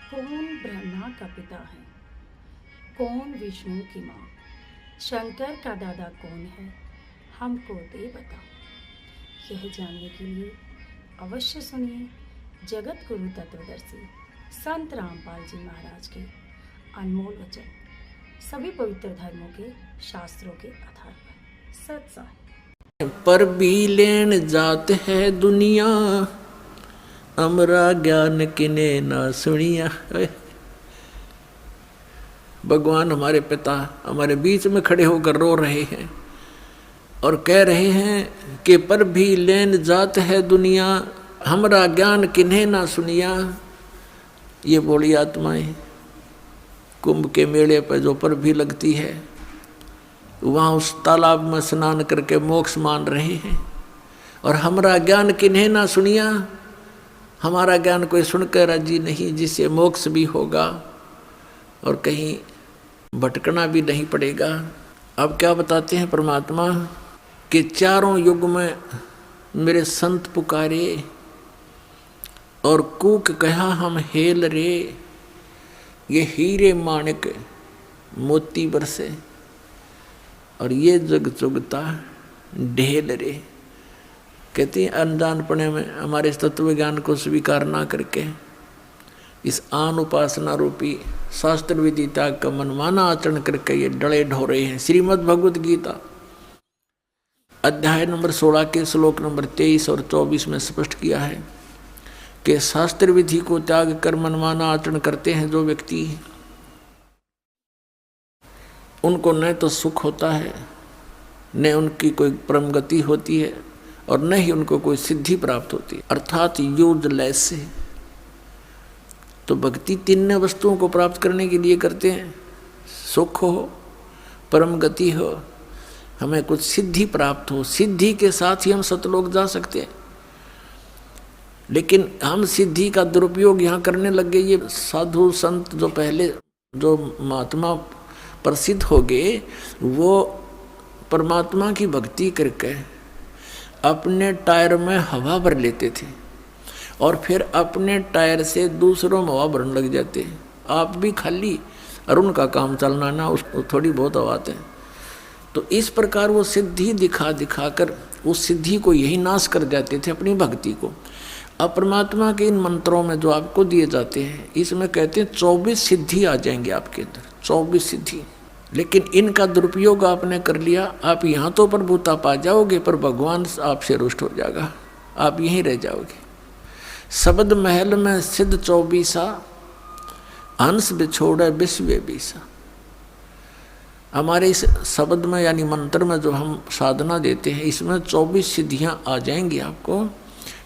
कौन ब्रह्मा का पिता है, कौन विष्णु की माँ, शंकर का दादा कौन है, हमको दे बता। यह जानने के लिए अवश्य सुनिए जगत गुरु तत्वदर्शी संत रामपाल जी महाराज के अनमोल वचन, सभी पवित्र धर्मों के शास्त्रों के आधार पर सत्साई। पर भी लेन जात है दुनिया, अमरा ज्ञान किने ना सुनिया। भगवान हमारे पिता हमारे बीच में खड़े होकर रो रहे हैं और कह रहे हैं कि पर भी लेन जात है दुनिया, हमरा ज्ञान किन्हें ना सुनिया। ये बोली आत्माएं कुंभ के मेले पर जो पर भी लगती है, वहाँ उस तालाब में स्नान करके मोक्ष मान रहे हैं और हमरा ज्ञान किन्हें ना सुनिया। हमारा ज्ञान कोई सुनकर राजी नहीं, जिससे मोक्ष भी होगा और कहीं भटकना भी नहीं पड़ेगा। अब क्या बताते हैं परमात्मा कि चारों युग में मेरे संत पुकारे और कूक कहा हम हेल रे, ये हीरे माणिक मोती बरसे और ये जग चुगता ढेल रे। कहती हैं अनजानपने में हमारे तत्व ज्ञान को स्वीकार ना करके इस आन उपासना रूपी शास्त्र विधि त्याग का मनमाना आचरण करके ये डले ढोरे हैं। श्रीमद् भगवद गीता अध्याय नंबर 16 के श्लोक नंबर 23 और 24 में स्पष्ट किया है कि शास्त्र विधि को त्याग कर मनमाना आचरण करते हैं जो व्यक्ति, उनको न तो सुख होता है, न उनकी कोई परम गति होती है और न ही उनको कोई सिद्धि प्राप्त होती है, अर्थात यूजलेस से। तो भक्ति तीन वस्तुओं को प्राप्त करने के लिए करते हैं, सुख हो, परम गति हो, हमें कुछ सिद्धि प्राप्त हो। सिद्धि के साथ ही हम सतलोक जा सकते हैं, लेकिन हम सिद्धि का दुरुपयोग यहाँ करने लग गए। ये साधु संत जो पहले जो महात्मा प्रसिद्ध हो गए, वो परमात्मा की भक्ति करके अपने टायर में हवा भर लेते थे और फिर अपने टायर से दूसरों में हवा भरने लग जाते। आप भी खाली और उनका काम चलना ना, उसको थोड़ी बहुत हवाते हैं। तो इस प्रकार वो सिद्धि दिखा दिखा कर उस सिद्धि को यही नाश कर जाते थे, अपनी भक्ति को। अब परमात्मा के इन मंत्रों में जो आपको दिए जाते हैं, इसमें कहते हैं 24 सिद्धि आ जाएंगे आपके अंदर, 24 सिद्धि। लेकिन इनका दुरुपयोग आपने कर लिया, आप यहाँ तो प्रभुता पा जाओगे पर भगवान आपसे रुष्ट हो जाएगा, आप यहीं रह जाओगे। शब्द महल में सिद्ध 24, हंस बिछोड़े विश्व बीसा। हमारे इस शब्द में यानी मंत्र में जो हम साधना देते हैं, इसमें 24 सिद्धियाँ आ जाएंगी आपको,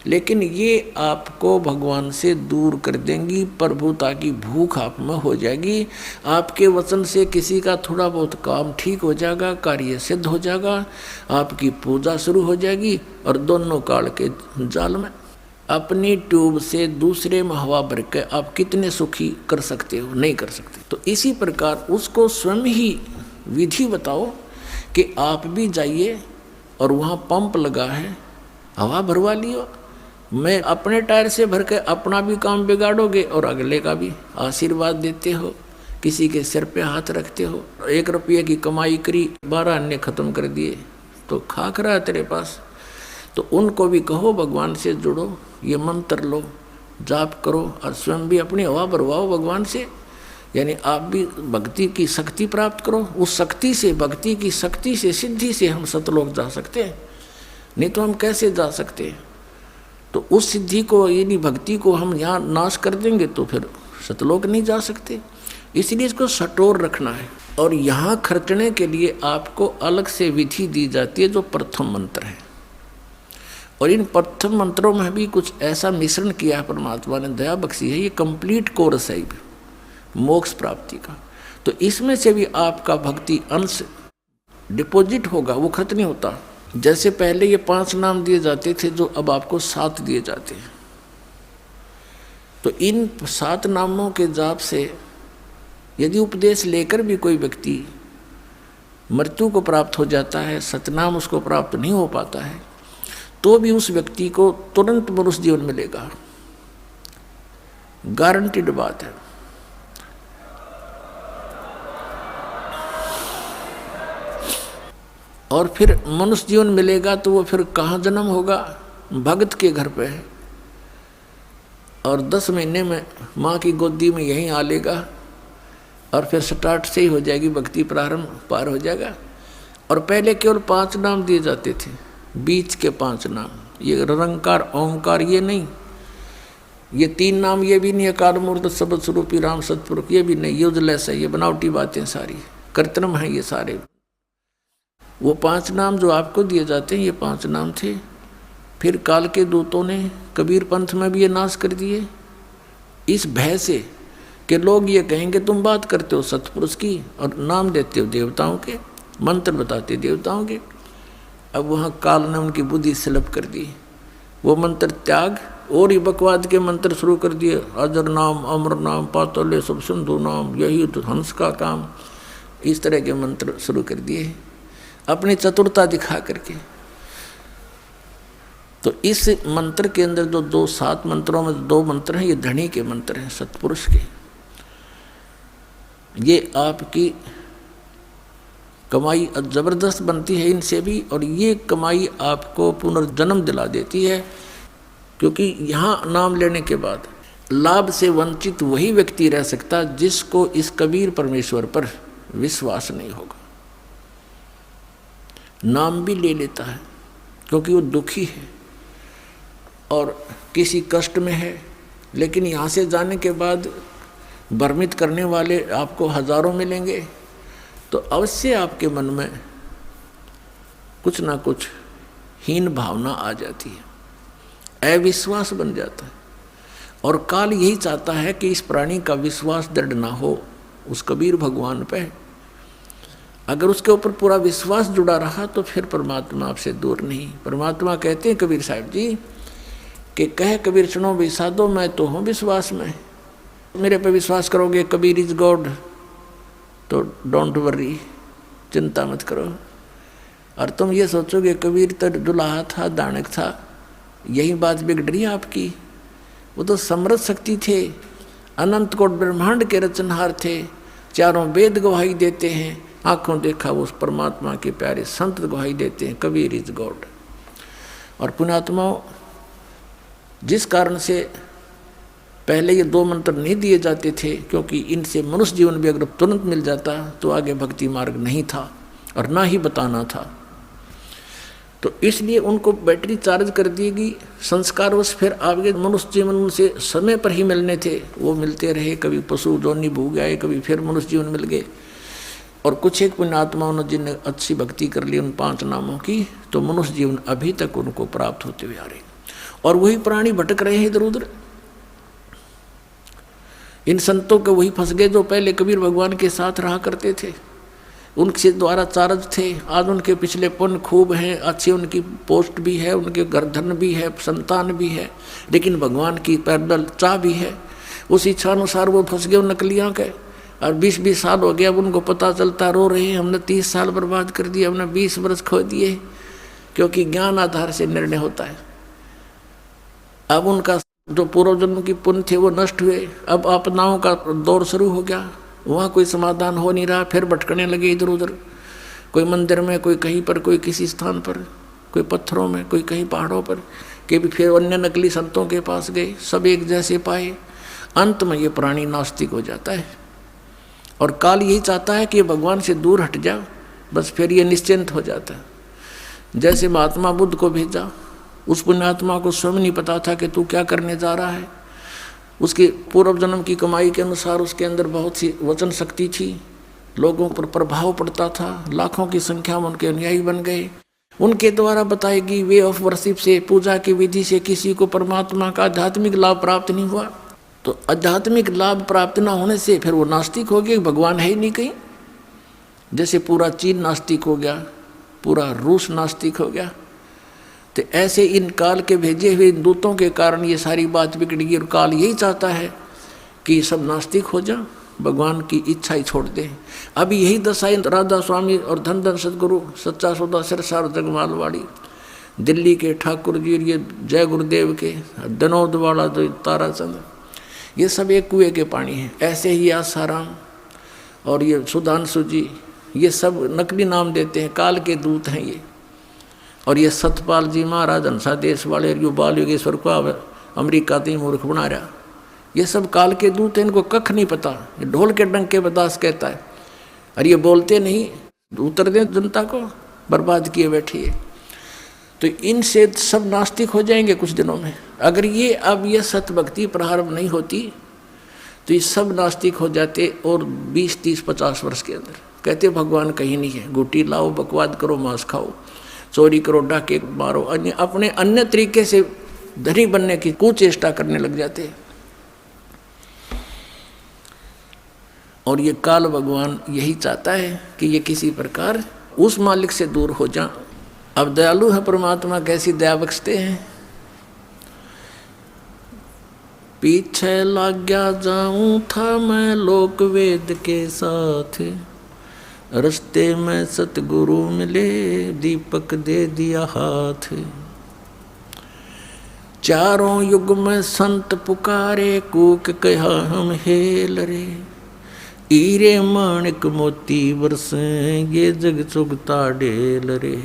लेकिन ये आपको भगवान से दूर कर देंगी। प्रभुता की भूख आप में हो जाएगी। आपके वचन से किसी का थोड़ा बहुत काम ठीक हो जाएगा, कार्य सिद्ध हो जाएगा, आपकी पूजा शुरू हो जाएगी और दोनों काल के जाल में अपनी ट्यूब से दूसरे में हवा भर के आप कितने सुखी कर सकते हो? नहीं कर सकते। तो इसी प्रकार उसको स्वयं ही विधि बताओ कि आप भी जाइए और वहाँ पंप लगा है, हवा भरवा लियो। मैं अपने टायर से भर के अपना भी काम बिगाड़ोगे और अगले का भी आशीर्वाद देते हो, किसी के सिर पे हाथ रखते हो। 1 रुपये की कमाई करी, 12 अन्य खत्म कर दिए, तो खाक रहा है तेरे पास। तो उनको भी कहो भगवान से जुड़ो, ये मंत्र लो, जाप करो और स्वयं भी अपनी हवा भरवाओ भगवान से। यानी आप भी भक्ति की शक्ति प्राप्त करो। उस शक्ति से, भक्ति की शक्ति से, सिद्धि से हम सतलोक जा सकते हैं, नहीं तो हम कैसे जा सकते हैं? तो उस सिद्धि को यानी भक्ति को हम यहाँ नाश कर देंगे तो फिर सतलोक नहीं जा सकते। इसलिए इसको सटोर रखना है। और यहाँ खर्चने के लिए आपको अलग से विधि दी जाती है जो प्रथम मंत्र है। और इन प्रथम मंत्रों में भी कुछ ऐसा मिश्रण किया है, परमात्मा ने दया बख्शी है। ये कंप्लीट कोर्स है मोक्ष प्राप्ति का। तो इसमें से भी आपका भक्ति अंश डिपॉजिट होगा, वो खत्म नहीं होता। जैसे पहले ये 5 नाम दिए जाते थे, जो अब आपको 7 दिए जाते हैं। तो इन 7 नामों के जाप से यदि उपदेश लेकर भी कोई व्यक्ति मृत्यु को प्राप्त हो जाता है, सतनाम उसको प्राप्त नहीं हो पाता है, तो भी उस व्यक्ति को तुरंत मनुष्य जीवन मिलेगा, गारंटीड बात है। और फिर मनुष्य जीवन मिलेगा तो वो फिर कहाँ जन्म होगा? भक्त के घर पे है, और 10 महीने में माँ की गोदी में यहीं आ लेगा, और फिर स्टार्ट से ही हो जाएगी भक्ति, प्रारंभ पार हो जाएगा। और पहले केवल 5 नाम दिए जाते थे, बीच के 5 नाम, ये निरंकार ओंकार ये नहीं, ये 3 नाम ये भी नहीं, अकाल मूर्त शब्द स्वरूपी राम सतपुरुष ये भी नहीं, यूजलेस है, ये बनावटी बातें सारी, कृत्रिम है ये सारे। वो 5 नाम जो आपको दिए जाते हैं ये 5 नाम थे। फिर काल के दूतों ने कबीर पंथ में भी ये नाश कर दिए, इस भय से कि लोग ये कहेंगे तुम बात करते हो सतपुरुष की और नाम देते हो देवताओं के, मंत्र बताते देवताओं के। अब वहाँ काल ने उनकी बुद्धि सलप कर दी, वो मंत्र त्याग और ही बकवाद के मंत्र शुरू कर दिए, अजर नाम, अमर नाम, पातल्य सब सिंधु नाम, यही तो हंस का काम, इस तरह के मंत्र शुरू कर दिए अपनी चतुरता दिखा करके। तो इस मंत्र के अंदर जो 7 मंत्रों में 2 मंत्र हैं, ये धनी के मंत्र हैं, सतपुरुष के। ये आपकी कमाई जबरदस्त बनती है इनसे भी, और ये कमाई आपको पुनर्जन्म दिला देती है, क्योंकि यहाँ नाम लेने के बाद लाभ से वंचित वही व्यक्ति रह सकता जिसको इस कबीर परमेश्वर पर विश्वास नहीं होगा। नाम भी ले लेता है क्योंकि वो दुखी है और किसी कष्ट में है, लेकिन यहाँ से जाने के बाद भ्रमित करने वाले आपको हजारों मिलेंगे, तो अवश्य आपके मन में कुछ ना कुछ हीन भावना आ जाती है, अविश्वास बन जाता है। और काल यही चाहता है कि इस प्राणी का विश्वास दृढ़ ना हो उस कबीर भगवान पे। अगर उसके ऊपर पूरा विश्वास जुड़ा रहा तो फिर परमात्मा आपसे दूर नहीं। परमात्मा कहते हैं कबीर साहब जी कि कह कबीर सुनो भी साधो, मैं तो हूँ विश्वास में, मेरे पे विश्वास करोगे कबीर इज गॉड तो डोंट वरी, चिंता मत करो। और तुम ये सोचोगे कबीर तो दुल्हा था, दानक था, यही बात बिगड़ रही है आपकी। वो तो समृद्ध शक्ति थे, अनंत कोट ब्रह्मांड के रचनहार थे, चारों वेद गवाही देते हैं, आंखों देखा वो उस परमात्मा के प्यारे संत गवाही देते हैं, कबीर इज गॉड। और पुण्यात्माओं, जिस कारण से पहले ये 2 मंत्र नहीं दिए जाते थे, क्योंकि इनसे मनुष्य जीवन भी अगर तुरंत मिल जाता तो आगे भक्ति मार्ग नहीं था और ना ही बताना था। तो इसलिए उनको बैटरी चार्ज कर दी गई, संस्कार उस फिर आगे मनुष्य जीवन उनसे समय पर ही मिलने थे, वो मिलते रहे, कभी पशु जोनी भूग गए, कभी फिर मनुष्य जीवन मिल गए। और कुछ एक पुण्यात्माओं ने जिनने अच्छी भक्ति कर ली उन 5 नामों की, तो मनुष्य जीवन अभी तक उनको प्राप्त होते हुए आ रहे, और वही प्राणी भटक रहे हैं इधर उधर। इन संतों के वही फंस गए जो पहले कबीर भगवान के साथ रहा करते थे, उनके द्वारा चार्ज थे। आज उनके पिछले पुण्य खूब हैं, अच्छी उनकी पोस्ट भी है, उनके घर धन भी है, संतान भी है, लेकिन भगवान की पैदल चाह भी है। उस इच्छा अनुसार वो फंस गए नकलियाँ के, और 20-20 साल हो गया। अब उनको पता चलता, रो रहे हैं हमने 30 साल बर्बाद कर दिए, हमने 20 वर्ष खो दिए, क्योंकि ज्ञान आधार से निर्णय होता है। अब उनका जो पूर्व जन्म की पुण्य थे वो नष्ट हुए, अब आपदाओं का दौर शुरू हो गया, वहाँ कोई समाधान हो नहीं रहा, फिर भटकने लगे इधर उधर, कोई मंदिर में, कोई कहीं पर, कोई किसी स्थान पर, कोई पत्थरों में, कोई कहीं पहाड़ों पर, कि भी फिर अन्य नकली संतों के पास गए, सब एक जैसे पाए। अंत में ये प्राणी नास्तिक हो जाता है, और काल यही चाहता है कि ये भगवान से दूर हट जा, बस फिर ये निश्चिंत हो जाता है। जैसे महात्मा बुद्ध को भेजा, उस पुण्यात्मा को स्वयं नहीं पता था कि तू क्या करने जा रहा है। उसके पूर्व जन्म की कमाई के अनुसार उसके अंदर बहुत सी वचन शक्ति थी, लोगों पर प्रभाव पड़ता था, लाखों की संख्या में उनके अनुयायी बन गए। उनके द्वारा बताएगी वे ऑफ वर्शिप से, पूजा की विधि से किसी को परमात्मा का आध्यात्मिक लाभ प्राप्त नहीं हुआ। तो आध्यात्मिक लाभ प्राप्त न होने से फिर वो नास्तिक हो गए, भगवान है ही नहीं कहीं। जैसे पूरा चीन नास्तिक हो गया, पूरा रूस नास्तिक हो गया, तो ऐसे इन काल के भेजे हुए दूतों के कारण ये सारी बात बिगड़ गई। और काल यही चाहता है कि सब नास्तिक हो जा, भगवान की इच्छा ही छोड़ दें। अभी यही दशा राधा स्वामी और धन धन सदगुरु सच्चा सौदा सिरसार जगमालवाड़ी, दिल्ली के ठाकुर जी, ये जय गुरुदेव के दनौद वाला जो ताराचंद, ये सब एक कुएं के पानी हैं। ऐसे ही आसाराम और ये सुधांशु जी, ये सब नकली नाम देते हैं, काल के दूत हैं ये। और ये सतपाल जी महाराज हंसा देश वाले जो बाल योगेश्वर को अमेरिका तो मूर्ख बना रहा, ये सब काल के दूत हैं, इनको कख नहीं पता। ये ढोल के डंके बदास कहता है, और ये बोलते नहीं, उतर दें जनता को, बर्बाद किए बैठी है। तो इनसे सब नास्तिक हो जाएंगे कुछ दिनों में। अगर ये अब ये सत भक्ति प्रारंभ नहीं होती तो ये सब नास्तिक हो जाते, और 20, 30, 50 वर्ष के अंदर। कहते भगवान कहीं नहीं है, गुटी लाओ, बकवाद करो, मांस खाओ, चोरी करो, डाके मारो, अपने अन्य तरीके से धनी बनने की कुचेष्टा करने लग जाते हैं। और ये काल भगवान यही चाहता है कि ये किसी प्रकार उस मालिक से दूर हो जाए। अब दयालु है परमात्मा, कैसी दया बख्शते हैं। पीछे लग गया जाऊं था मैं लोक वेद के साथ, रस्ते में सतगुरु मिले, दीपक दे दिया हाथ। चारों युग में संत पुकारे, कूक कहा हम हेल रे, हीरे माणिक मोती बरसे, ये जग चुगता ढेल रे।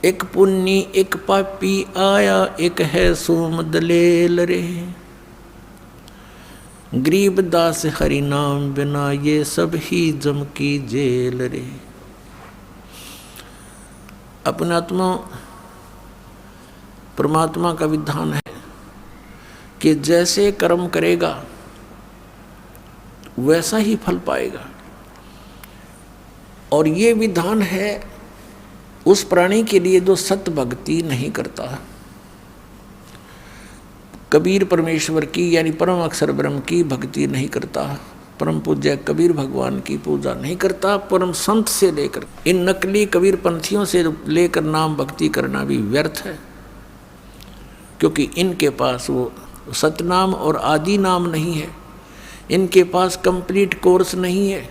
एक पुन्नी एक पापी आया, एक है सोम दलेल रे, गरीब दास हरि नाम बिना, ये सब ही जम की जेल रे। अपने आत्मा परमात्मा का विधान है कि जैसे कर्म करेगा वैसा ही फल पाएगा। और ये विधान है उस प्राणी के लिए जो सत भक्ति नहीं करता। कबीर परमेश्वर की यानी परम अक्षर ब्रह्म की भक्ति नहीं करता, परम पूज्य कबीर भगवान की पूजा नहीं करता, परम संत से लेकर इन नकली कबीर पंथियों से लेकर नाम भक्ति करना भी व्यर्थ है, क्योंकि इनके पास वो सतनाम और आदि नाम नहीं है, इनके पास कंप्लीट कोर्स नहीं है,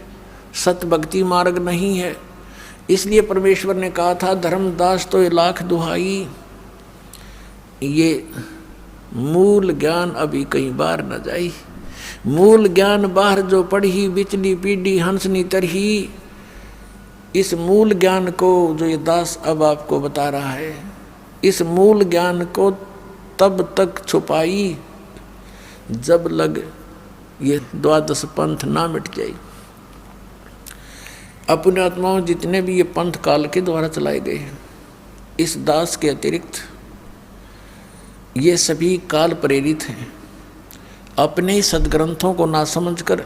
सत भक्ति मार्ग नहीं है। इसलिए परमेश्वर ने कहा था, धर्मदास तो 1,00,000 दुहाई, ये मूल ज्ञान अभी कई बार न जाई। मूल ज्ञान बाहर जो पढ़ी, बिचली पीढ़ी हंसनी तरही। इस मूल ज्ञान को जो ये दास अब आपको बता रहा है, इस मूल ज्ञान को तब तक छुपाई जब लग ये 12 पंथ ना मिट जाए। अपने आत्माओं जितने भी ये पंथ काल के द्वारा चलाए गए हैं, इस दास के अतिरिक्त ये सभी काल प्रेरित हैं। अपने ही सदग्रंथों को ना समझकर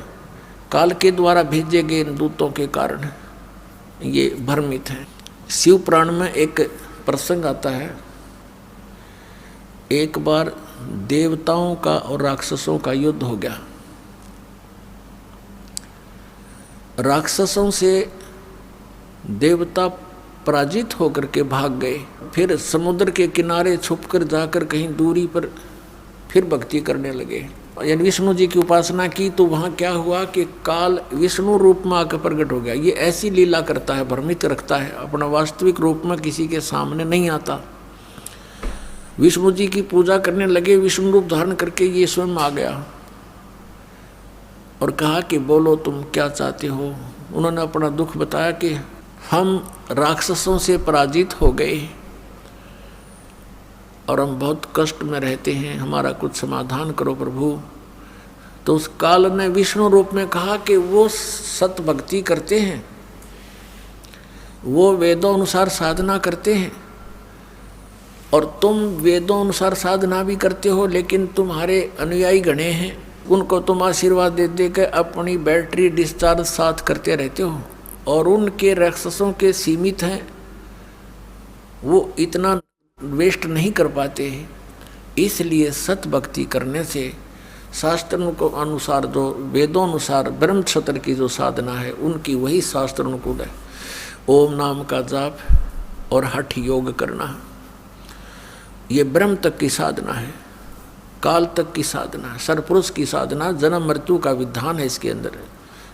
काल के द्वारा भेजे गए दूतों के कारण ये भ्रमित हैं। शिव पुराण में एक प्रसंग आता है, एक बार देवताओं का और राक्षसों का युद्ध हो गया। राक्षसों से देवता पराजित होकर के भाग गए, फिर समुद्र के किनारे छुपकर जाकर कहीं दूरी पर फिर भक्ति करने लगे, यानी विष्णु जी की उपासना की। तो वहाँ क्या हुआ कि काल विष्णु रूप में आकर प्रकट हो गया। ये ऐसी लीला करता है, भ्रमित रखता है, अपना वास्तविक रूप में किसी के सामने नहीं आता। विष्णु जी की पूजा करने लगे, विष्णु रूप धारण करके ये स्वयं आ गया और कहा कि बोलो तुम क्या चाहते हो। उन्होंने अपना दुख बताया कि हम राक्षसों से पराजित हो गए और हम बहुत कष्ट में रहते हैं, हमारा कुछ समाधान करो प्रभु। तो उस काल ने विष्णु रूप में कहा कि वो सत भक्ति करते हैं, वो वेदों अनुसार साधना करते हैं, और तुम वेदों अनुसार साधना भी करते हो, लेकिन तुम्हारे अनुयायी गणे हैं, उनको तुम आशीर्वाद दे दे के अपनी बैटरी डिस्चार्ज साथ करते रहते हो, और उनके राक्षसों के सीमित हैं, वो इतना वेस्ट नहीं कर पाते हैं। इसलिए सत भक्ति करने से शास्त्रों को अनुसार, जो वेदों अनुसार ब्रह्म क्षत्र की जो साधना है, उनकी वही शास्त्र अनुकूल है। ओम नाम का जाप और हठ योग करना, ये ब्रह्म तक की साधना है, काल तक की साधना, सरपुरुष की साधना, जन्म मृत्यु का विधान है इसके अंदर।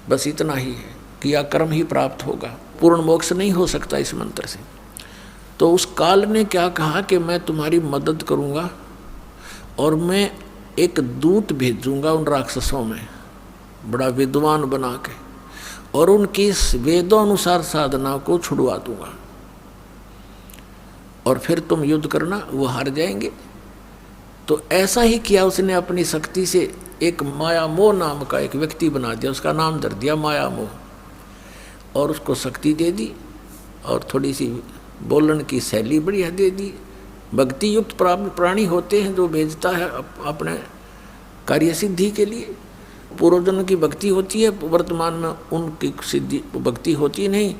बस इतना ही है कि यह कर्म ही प्राप्त होगा, पूर्ण मोक्ष नहीं हो सकता इस मंत्र से। तो उस काल ने क्या कहा कि मैं तुम्हारी मदद करूंगा और मैं एक दूत भेजूंगा उन राक्षसों में, बड़ा विद्वान बना के, और उनकी वेदों अनुसार साधना को छुड़वा दूंगा, और फिर तुम युद्ध करना, वो हार जाएंगे। तो ऐसा ही किया उसने, अपनी शक्ति से एक माया मोह नाम का एक व्यक्ति बना दिया, उसका नाम धर दिया माया मोह, और उसको शक्ति दे दी और थोड़ी सी बोलन की शैली बढ़िया दे दी। भक्ति युक्त प्राणी होते हैं जो भेजता है अपने कार्य सिद्धि के लिए। पूर्वजन्म की भक्ति होती है, वर्तमान में उनकी सिद्धि भक्ति होती नहीं,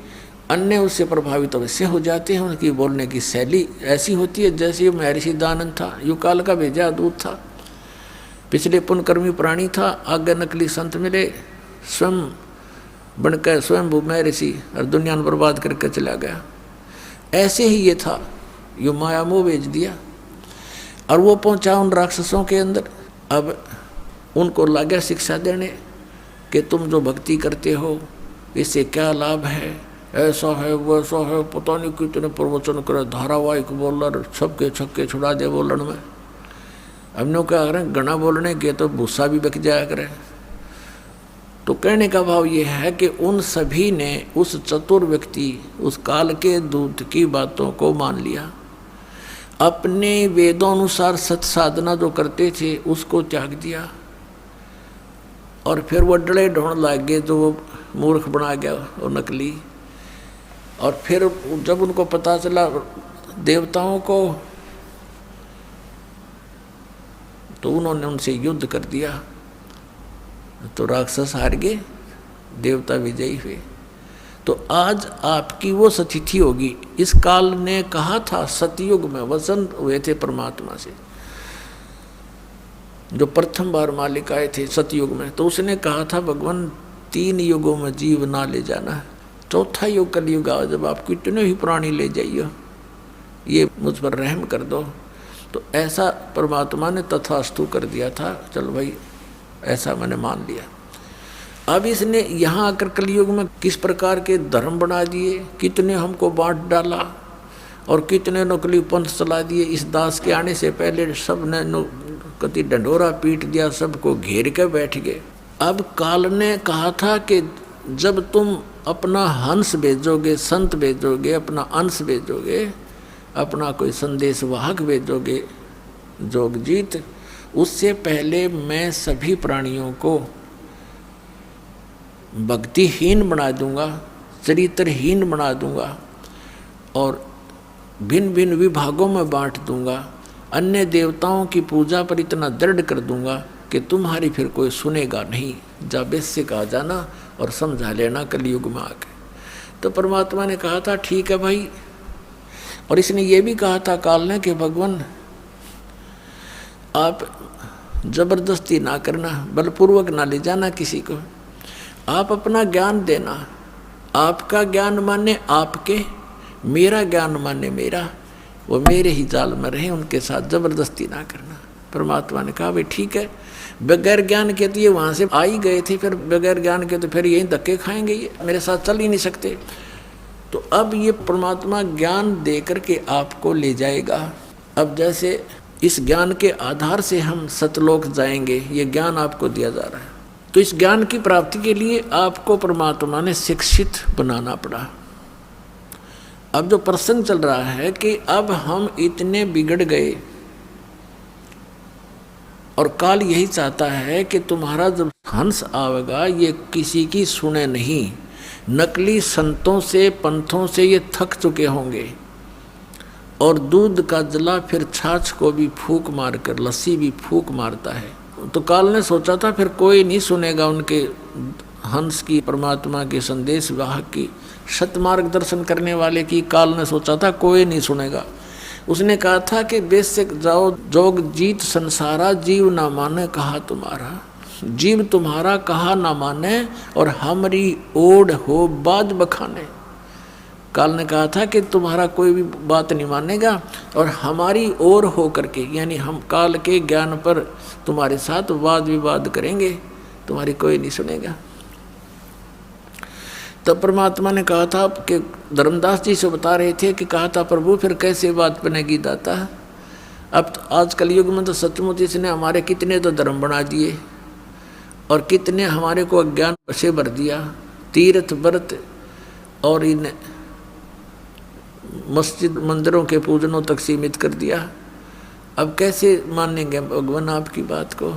अन्य उससे प्रभावित अवश्य हो जाते हैं। उनकी बोलने की शैली ऐसी होती है जैसे महर्षि दयानंद था, युगकाल का भेजा दूत था, पिछले पुण्यकर्मी प्राणी था, आगे नकली संत मिले, स्वयं बनकर स्वयं महर्षि और दुनिया में बर्बाद करके चला गया। ऐसे ही ये था, यो माया मोह भेज दिया और वो पहुंचा उन राक्षसों के अंदर। अब उनको लगा शिक्षा देने कि तुम जो भक्ति करते हो इससे क्या लाभ है, ऐसा है वैसा है, पता नहीं कितने प्रवचन करे, धारावाहिक बोलर सबके छक्के छुड़ा दे बोलन में। हमने क्या करें, घना बोलने के तो भूसा भी बक जाया करे। तो कहने का भाव ये है कि उन सभी ने उस चतुर व्यक्ति, उस काल के दूत की बातों को मान लिया, अपने वेदों अनुसार सत साधना जो करते थे उसको त्याग दिया, और फिर वो डले ढूंढ लग गए जो वो मूर्ख बना गया और नकली। और फिर जब उनको पता चला देवताओं को, तो उन्होंने उनसे युद्ध कर दिया, तो राक्षस हार गए, देवता विजयी हुए। तो आज आपकी वो सतिथि होगी। इस काल ने कहा था, सतयुग में वचन हुए थे परमात्मा से, जो प्रथम बार मालिक आए थे सतयुग में, तो उसने कहा था भगवान 3 युगों में जीव ना ले जाना, चौथा युग कलयुग आओ जब आप कितने ही प्राणी ले जाइए, ये मुझ पर रहम कर दो। तो ऐसा परमात्मा ने तथास्तु कर दिया था, चल भाई ऐसा मैंने मान लिया। अब इसने यहाँ आकर कलयुग में किस प्रकार के धर्म बना दिए, कितने हमको बांट डाला और कितने नकली पंथ चला दिए। इस दास के आने से पहले सब ने कति डंडोरा पीट दिया, सबको घेर के बैठ गए। अब काल ने कहा था कि जब तुम अपना हंस भेजोगे, संत भेजोगे, अपना अंश भेजोगे, अपना कोई संदेश वाहक भेजोगे जोगजीत, उससे पहले मैं सभी प्राणियों को भक्तिहीन बना दूंगा, चरित्रहीन बना दूंगा और भिन्न भिन्न विभागों में बांट दूंगा। अन्य देवताओं की पूजा पर इतना दृढ़ कर दूंगा कि तुम्हारी फिर कोई सुनेगा नहीं। जाबेद से कहा जाना और समझा लेना कलयुग में आके। तो परमात्मा ने कहा था ठीक है भाई, और इसने ये भी कहा था काल ने कि भगवान आप जबरदस्ती ना करना, बलपूर्वक ना ले जाना किसी को, आप अपना ज्ञान देना, आपका ज्ञान माने आपके, मेरा ज्ञान माने मेरा, वो मेरे ही जाल में रहे, उनके साथ जबरदस्ती ना करना। परमात्मा ने कहा भाई ठीक है, बगैर ज्ञान के तो ये वहाँ से आ ही गए थे, फिर बगैर ज्ञान के तो फिर यही धक्के खाएंगे, ये मेरे साथ चल ही नहीं सकते। तो अब ये परमात्मा ज्ञान दे करके आपको ले जाएगा। अब जैसे इस ज्ञान के आधार से हम सतलोक जाएंगे, ये ज्ञान आपको दिया जा रहा है। तो इस ज्ञान की प्राप्ति के लिए आपको परमात्मा ने शिक्षित बनाना पड़ा। अब जो प्रसंग चल रहा है कि अब हम इतने बिगड़ गए और काल यही चाहता है कि तुम्हारा जब हंस आवेगा ये किसी की सुने नहीं। नकली संतों से पंथों से ये थक चुके होंगे और दूध का जला फिर छाछ को भी फूंक मारकर, लस्सी भी फूंक मारता है। तो काल ने सोचा था फिर कोई नहीं सुनेगा उनके हंस की, परमात्मा के संदेश वाहक की, सत मार्गदर्शन करने वाले की। काल ने सोचा था कोई नहीं सुनेगा। उसने कहा था कि बेशक जाओ जोग जीत संसारा, जीव ना माने कहा तुम्हारा, जीव तुम्हारा कहा ना माने और हमारी ओढ़ हो बाज बखाने। काल ने कहा था कि तुम्हारा कोई भी बात नहीं मानेगा और हमारी ओर हो करके, यानी हम काल के ज्ञान पर तुम्हारे साथ वाद विवाद करेंगे, तुम्हारी कोई नहीं सुनेगा। तब परमात्मा ने कहा था कि धर्मदास जी से बता रहे थे कि कहा था प्रभु फिर कैसे बात बनेगी दाता। अब तो आज कलयुग में तो सचमुच इसने हमारे कितने तो धर्म बना दिए और कितने हमारे को अज्ञान से भर दिया। तीर्थ व्रत और इन मस्जिद मंदिरों के पूजनों तक सीमित कर दिया। अब कैसे मानेंगे भगवान आपकी बात को?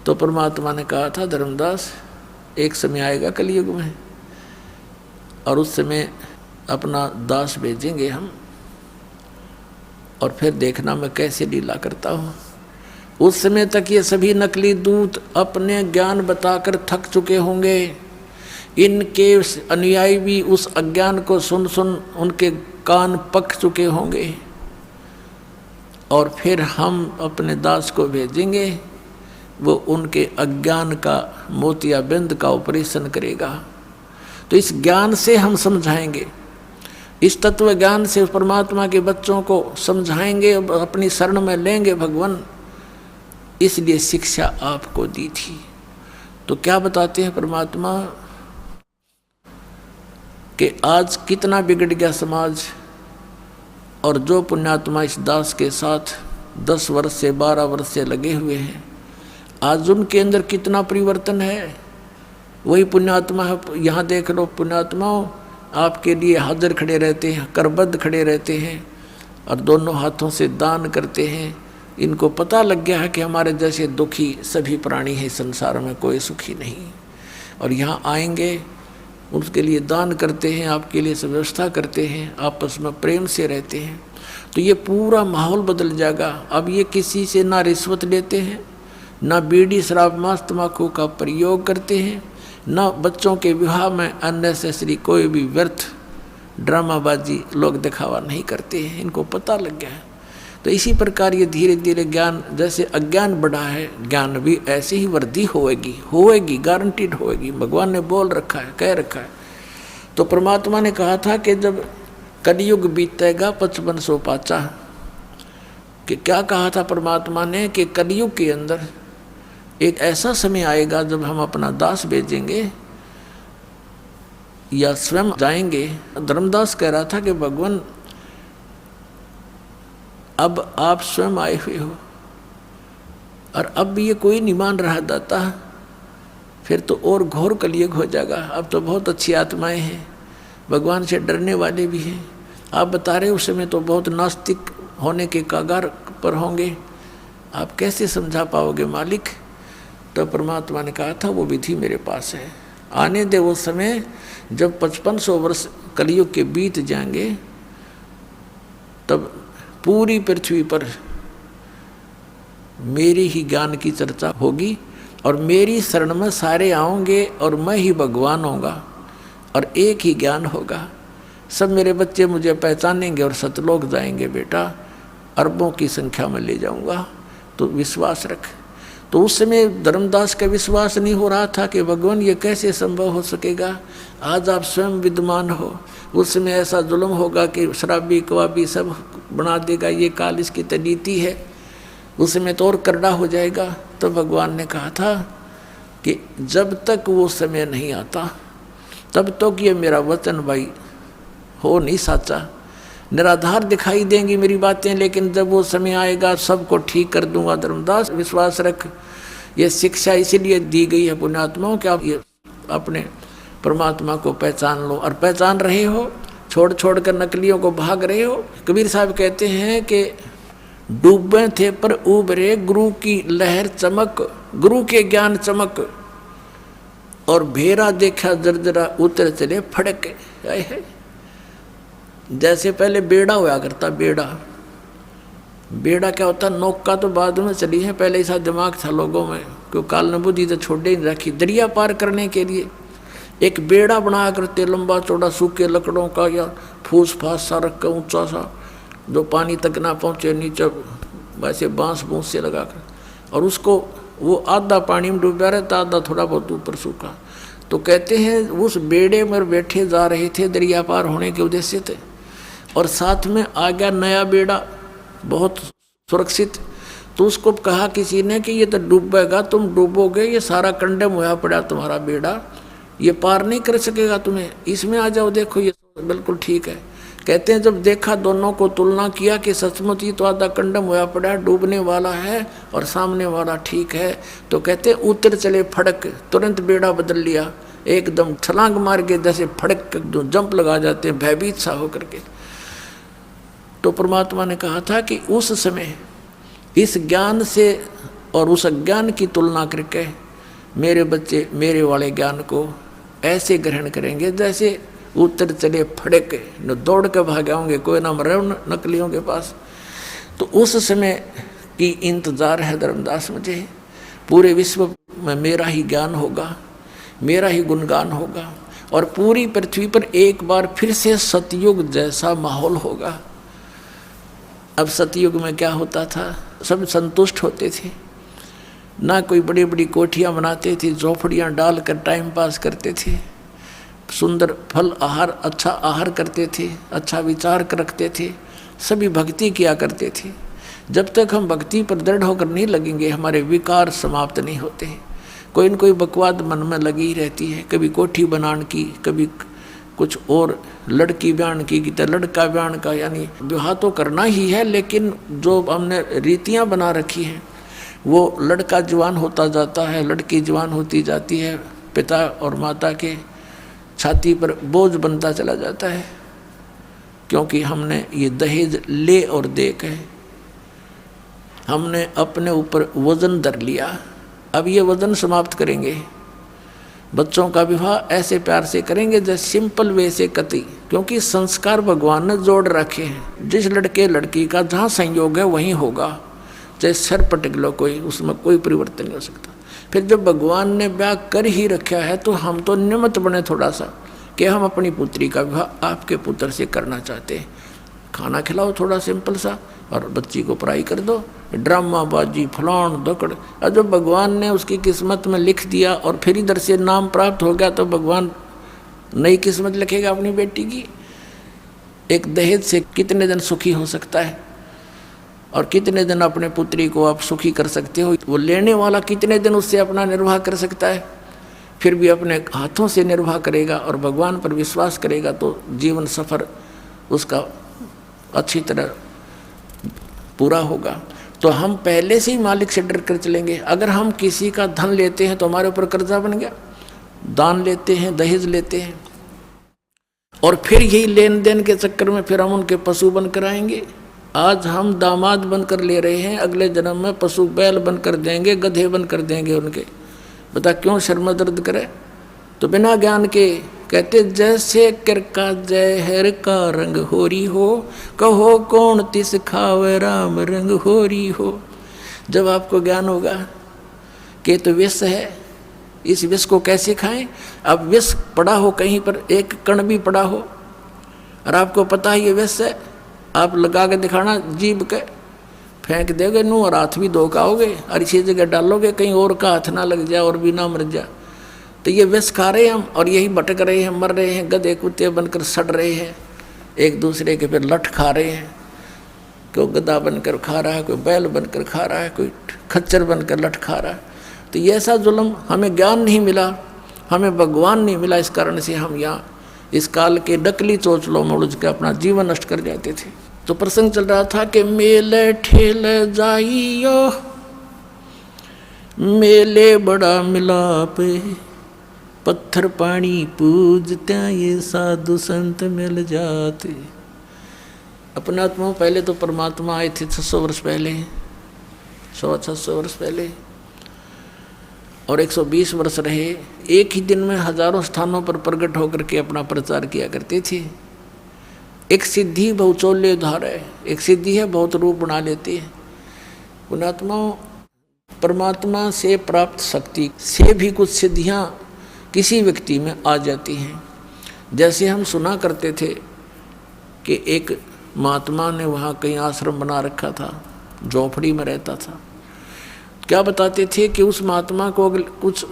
तो परमात्मा ने कहा था, धर्मदास एक समय आएगा कलयुग में और उस समय अपना दास भेजेंगे हम, और फिर देखना मैं कैसे लीला करता हूँ। उस समय तक ये सभी नकली दूत अपने ज्ञान बताकर थक चुके होंगे। इनके अनुयायी भी उस अज्ञान को सुन सुन उनके कान पक चुके होंगे, और फिर हम अपने दास को भेजेंगे, वो उनके अज्ञान का मोतियाबिंद का ऑपरेशन करेगा। तो इस ज्ञान से हम समझाएंगे, इस तत्व ज्ञान से परमात्मा के बच्चों को समझाएंगे, अपनी शरण में लेंगे भगवान। इसलिए शिक्षा आपको दी थी। तो क्या बताते हैं परमात्मा कि आज कितना बिगड़ गया समाज, और जो पुण्यात्मा इस दास के साथ 10 वर्ष से 12 वर्ष से लगे हुए हैं, आज उनके अंदर कितना परिवर्तन है। वही पुण्यात्मा है, यहाँ देख लो, पुण्यात्माओं आपके लिए हाजिर खड़े रहते हैं, करबद्ध खड़े रहते हैं और दोनों हाथों से दान करते हैं। इनको पता लग गया है कि हमारे जैसे दुखी सभी प्राणी हैं संसार में, कोई सुखी नहीं, और यहाँ आएंगे उसके लिए दान करते हैं, आपके लिए व्यवस्था करते हैं, आपस में प्रेम से रहते हैं। तो ये पूरा माहौल बदल जाएगा। अब ये किसी से ना रिश्वत लेते हैं, ना बीड़ी शराब मांस तम्बाकू का प्रयोग करते हैं, ना बच्चों के विवाह में अननेसेसरी कोई भी व्यर्थ ड्रामाबाजी लोग दिखावा नहीं करते हैं। इनको पता लग गया है। तो इसी प्रकार ये धीरे धीरे ज्ञान, जैसे अज्ञान बढ़ा है, ज्ञान भी ऐसे ही वृद्धि होएगी, गारंटीड होएगी। भगवान ने बोल रखा है, कह रखा है। तो परमात्मा ने कहा था कि जब कलयुग बीतेगा 5500 पाचा, कि क्या कहा था परमात्मा ने कि कलयुग के अंदर एक ऐसा समय आएगा जब हम अपना दास भेजेंगे या स्वयं जाएंगे। धर्मदास कह रहा था कि भगवान अब आप स्वयं आए हुए हो, और अब भी ये कोई नहीं मान रहा दाता, फिर तो और घोर कलयुग हो जाएगा। अब तो बहुत अच्छी आत्माएं हैं, भगवान से डरने वाले भी हैं। आप बता रहे उस समय तो बहुत नास्तिक होने के कगार पर होंगे, आप कैसे समझा पाओगे मालिक? तो परमात्मा ने कहा था वो विधि मेरे पास है, आने दे वो समय जब 5500 वर्ष कलयुग के बीत जाएंगे, तब पूरी पृथ्वी पर मेरी ही ज्ञान की चर्चा होगी और मेरी शरण में सारे आओगे और मैं ही भगवान होगा और एक ही ज्ञान होगा। सब मेरे बच्चे मुझे पहचानेंगे और सतलोक जाएंगे बेटा, अरबों की संख्या में ले जाऊंगा, तो विश्वास रख। तो उस समय धर्मदास का विश्वास नहीं हो रहा था कि भगवान ये कैसे संभव हो सकेगा। आज आप स्वयं विद्यमान हो, उस समय ऐसा जुल्म होगा कि शराबी कवाबी सब बना देगा, ये काल इसकी तनीति है, उस समय तो और करड़ा हो जाएगा। तो भगवान ने कहा था कि जब तक वो समय नहीं आता तब तक ये मेरा वचन भाई हो नहीं साचा। निराधार दिखाई देंगी मेरी बातें, लेकिन जब वो समय आएगा सबको ठीक कर दूंगा। धर्मदास विश्वास रख। ये शिक्षा इसीलिए दी गई है पुण्यात्माओं कि आप ये अपने परमात्मा को पहचान लो, और पहचान रहे हो, छोड़ छोड़ कर नकलियों को भाग रहे हो। कबीर साहब कहते हैं कि डूबे थे पर उबरे गुरु की लहर चमक, गुरु के ज्ञान चमक, और भेरा देखा जर्जरा उतर चले फड़क। है जैसे पहले बेड़ा हुआ करता, बेड़ा क्या होता, नौका तो बाद में चली है, पहले ऐसा दिमाग था लोगों में, क्योंकि काल ने बुद्धि तो छोड़े नहीं रखी। दरिया पार करने के लिए एक बेड़ा बनाया करते, लंबा चौड़ा सूखे लकड़ों का या फूस फास सा रख कर ऊँचा सा, जो पानी तक ना पहुँचे, नीचे वैसे बांस बूंस से लगा कर, और उसको वो आधा पानी में डूबा रहता, आधा थोड़ा बहुत ऊपर सूखा। तो कहते हैं उस बेड़े में बैठे जा रहे थे दरिया पार होने के उद्देश्य थे, और साथ में आ गया नया बेड़ा बहुत सुरक्षित। तो उसको कहा किसी ने कि ये तो डूबेगा, तुम डूबोगे, ये सारा कंडम हुआ पड़ा तुम्हारा बेड़ा, ये पार नहीं कर सकेगा तुम्हें, इसमें आ जाओ, देखो ये बिल्कुल ठीक है। कहते हैं जब देखा, दोनों को तुलना किया कि सचमुच ही तो आधा कंडम हुआ पड़ा है, डूबने वाला है और सामने वाला ठीक है, तो कहते हैं उतर चले फड़क, तुरंत बेड़ा बदल लिया, एकदम छलांग मार के जैसे फड़क जो जंप लगा जाते हैं भयभीत सा होकर के। तो परमात्मा ने कहा था कि उस समय इस ज्ञान से और उस अज्ञान की तुलना करके मेरे बच्चे मेरे वाले ज्ञान को ऐसे ग्रहण करेंगे जैसे उतर चले फड़क न दौड़ के भागे होंगे, कोई ना मरे नकलियों के पास। तो उस समय की इंतजार है धर्मदास मुझे, पूरे विश्व में मेरा ही ज्ञान होगा, मेरा ही गुणगान होगा और पूरी पृथ्वी पर एक बार फिर से सतयुग जैसा माहौल होगा। अब सतयुग में क्या होता था, सब संतुष्ट होते थे, ना कोई बड़ी बड़ी कोठियाँ बनाते थे, झोपड़ियाँ डाल कर टाइम पास करते थे, सुंदर फल आहार अच्छा आहार करते थे, अच्छा विचार रखते थे, सभी भक्ति किया करते थे। जब तक हम भक्ति पर दृढ़ होकर नहीं लगेंगे हमारे विकार समाप्त नहीं होते हैं। कोई न कोई बकवाद मन में लगी ही रहती है, कभी कोठी बनाने की, कभी कुछ और लड़की ब्याह की तो लड़का ब्याह का, यानी विवाह तो करना ही है लेकिन जो हमने रीतियाँ बना रखी हैं वो लड़का जवान होता जाता है, लड़की जवान होती जाती है, पिता और माता के छाती पर बोझ बनता चला जाता है, क्योंकि हमने ये दहेज ले और दे के हमने अपने ऊपर वजन धर लिया। अब ये वजन समाप्त करेंगे, बच्चों का विवाह ऐसे प्यार से करेंगे जैसे सिंपल वे से कति, क्योंकि संस्कार भगवान ने जोड़ रखे हैं। जिस लड़के लड़की का जहाँ संयोग है वहीं होगा, चाहे सर पटक लो कोई, उसमें कोई परिवर्तन नहीं हो सकता। फिर जब भगवान ने ब्याह कर ही रखा है तो हम तो निमित्त बने थोड़ा सा कि हम अपनी पुत्री का विवाह आपके पुत्र से करना चाहते हैं। खाना खिलाओ थोड़ा सिंपल सा और बच्ची को पढ़ाई कर दो, ड्रामाबाजी फलान दकड़। और जब भगवान ने उसकी किस्मत में लिख दिया और फिर इधर से नाम प्राप्त हो गया तो भगवान नई किस्मत लिखेगा अपनी बेटी की। एक दहेज से कितने दिन सुखी हो सकता है और कितने दिन अपने पुत्री को आप सुखी कर सकते हो, वो लेने वाला कितने दिन उससे अपना निर्वाह कर सकता है। फिर भी अपने हाथों से निर्वाह करेगा और भगवान पर विश्वास करेगा तो जीवन सफ़र उसका अच्छी तरह पूरा होगा। तो हम पहले से ही मालिक से डर कर चलेंगे। अगर हम किसी का धन लेते हैं तो हमारे ऊपर कर्जा बन गया, दान लेते हैं, दहेज लेते हैं और फिर यही लेन देन के चक्कर में फिर हम उनके पशु बनकर आएंगे। आज हम दामाद बनकर ले रहे हैं, अगले जन्म में पशु बैल बनकर देंगे, गधे बनकर देंगे उनके। बता क्यों शर्म दर्द करे। तो बिना ज्ञान के कहते जैसे कर का जहर का रंग होरी हो, कहो कौन तिस खावे राम रंग होरी हो। जब आपको ज्ञान होगा कि तो विष है, इस विष को कैसे खाएं। अब विष पड़ा हो कहीं पर, एक कण भी पड़ा हो और आपको पता है ये विष है, आप लगा के दिखाना, जीभ के फेंक देगे नू और हाथ भी धो खाओगे और इसी जगह डालोगे कहीं और का हाथ ना लग जाए और भी ना मर जाए। तो ये विष खा रहे हैं हम और यही भटक रहे हैं, मर रहे हैं, गधे कुत्ते बनकर सड़ रहे हैं, एक दूसरे के फिर लठ खा रहे हैं। कोई गधा बनकर खा रहा है, कोई बैल बनकर खा रहा है, कोई खच्चर बनकर लठ खा रहा है। तो ये ऐसा जुल्म, हमें ज्ञान नहीं मिला, हमें भगवान नहीं मिला, इस कारण से हम यहाँ इस काल के नकली चोचलों में उलझ के अपना जीवन नष्ट कर जाते थे। तो प्रसंग चल रहा था कि मेले ठेल जाइयो, मेले बड़ा मिलाप, पत्थर पानी पूजते ये साधु संत मिल जाते। अपने आत्मा पहले तो परमात्मा आए थे 600 वर्ष पहले, 600 वर्ष पहले, और 120 वर्ष रहे। एक ही दिन में हजारों स्थानों पर प्रकट होकर के अपना प्रचार किया करते थे। एक सिद्धि बहुचोल्य धार है, एक सिद्धि है बहुत रूप बना लेती है। पुणात्मा परमात्मा से प्राप्त शक्ति से भी कुछ सिद्धियाँ किसी व्यक्ति में आ जाती हैं। जैसे हम सुना करते थे कि एक महात्मा ने वहाँ कहीं आश्रम बना रखा था, झोपड़ी में रहता था। क्या बताते थे कि उस महात्मा को कुछ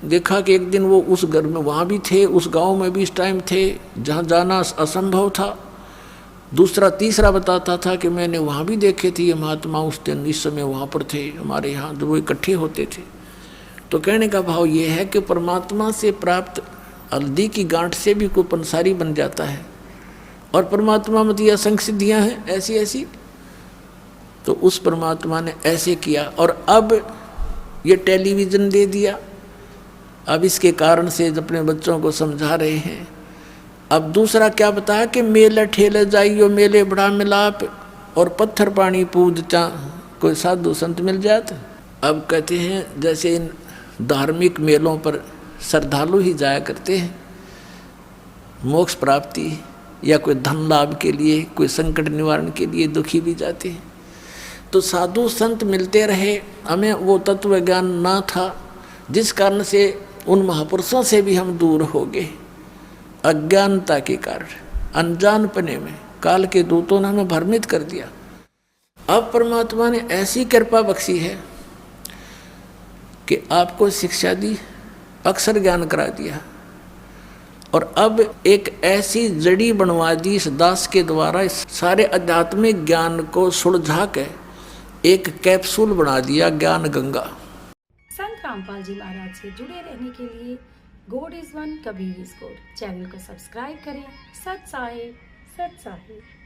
देखा कि एक दिन वो उस घर में वहाँ भी थे, उस गांव में भी इस टाइम थे जहाँ जाना असंभव था। दूसरा तीसरा बताता था कि मैंने वहाँ भी देखे थे ये महात्मा उस दिन इस समय वहाँ पर थे, हमारे यहाँ जो वो इकट्ठे होते थे। तो कहने का भाव ये है कि परमात्मा से प्राप्त हल्दी की गांठ से भी कोई पंसारी बन जाता है और परमात्मा में तो असंख्य सिद्धियाँ हैं ऐसी ऐसी। तो उस परमात्मा ने ऐसे किया और अब ये टेलीविज़न दे दिया, अब इसके कारण से अपने बच्चों को समझा रहे हैं। अब दूसरा क्या बताया कि मेले ठेले जाइयो मेले बड़ा मिलाप और पत्थर पानी पूज चा कोई साधु संत मिल जाते। अब कहते हैं जैसे इन धार्मिक मेलों पर श्रद्धालु ही जाया करते हैं मोक्ष प्राप्ति या कोई धन लाभ के लिए, कोई संकट निवारण के लिए, दुखी भी जाते हैं। तो साधु संत मिलते रहे, हमें वो तत्व ज्ञान ना था जिस कारण से उन महापुरुषों से भी हम दूर हो गए। अज्ञानता के कारण, अनजानपने में काल के दूतों ने हमें भ्रमित कर दिया। अब परमात्मा ने ऐसी कृपा बख्शी है कि आपको शिक्षा दी, अक्षर ज्ञान करा दिया और अब एक ऐसी जड़ी बनवा दी इस दास के द्वारा, इस सारे आध्यात्मिक ज्ञान को सुलझा के एक कैप्सूल बना दिया, ज्ञान गंगा। संत रामपाल जी महाराज से जुड़े रहने के लिए God is one, Kabir is God channel को सब्सक्राइब करें। सत साहिब, सत साहिब।